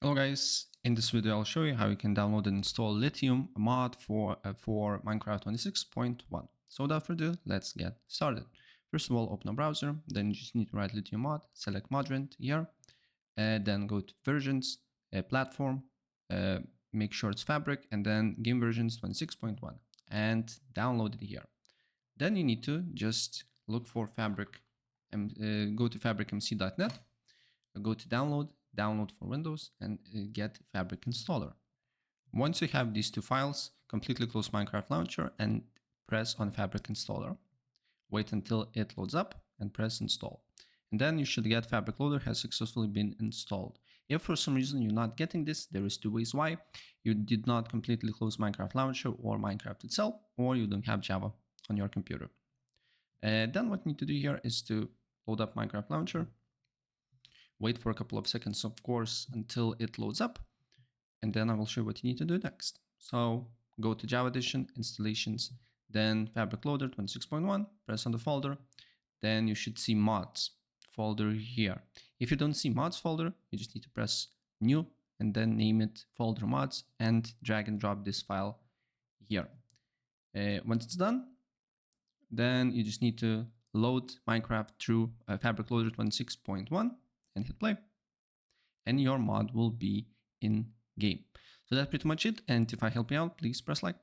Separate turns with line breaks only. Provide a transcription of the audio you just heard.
Hello guys, in this video I'll show you how you can download and install Lithium mod for Minecraft 26.1. So without further ado, let's get started. First of all, open a browser, then you just need to write Lithium mod, select Modrent here, then go to versions, platform, make sure it's Fabric, and then game versions 26.1 and download it here. Then you need to just look for Fabric, go to fabricmc.net, go to download for Windows, and get Fabric installer. Once you have these two files, completely close Minecraft launcher and press on Fabric installer. Wait until it loads up and press install. And then you should get Fabric loader has successfully been installed. If for some reason you're not getting this, there is two ways why. You did not completely close Minecraft launcher or Minecraft itself, or you don't have Java on your computer. Then what you need to do here is to load up Minecraft launcher. Wait for a couple of seconds, of course, until it loads up, and then I will show you what you need to do next. So go to Java Edition, installations, then Fabric Loader 26.1, press on the folder, then you should see mods folder here. If you don't see mods folder, you just need to press new and then name it folder mods and drag and drop this file here. Once it's done, then you just need to load Minecraft through Fabric Loader 26.1 and hit play, and your mod will be in game. So that's pretty much it. And if I help you out, please press like.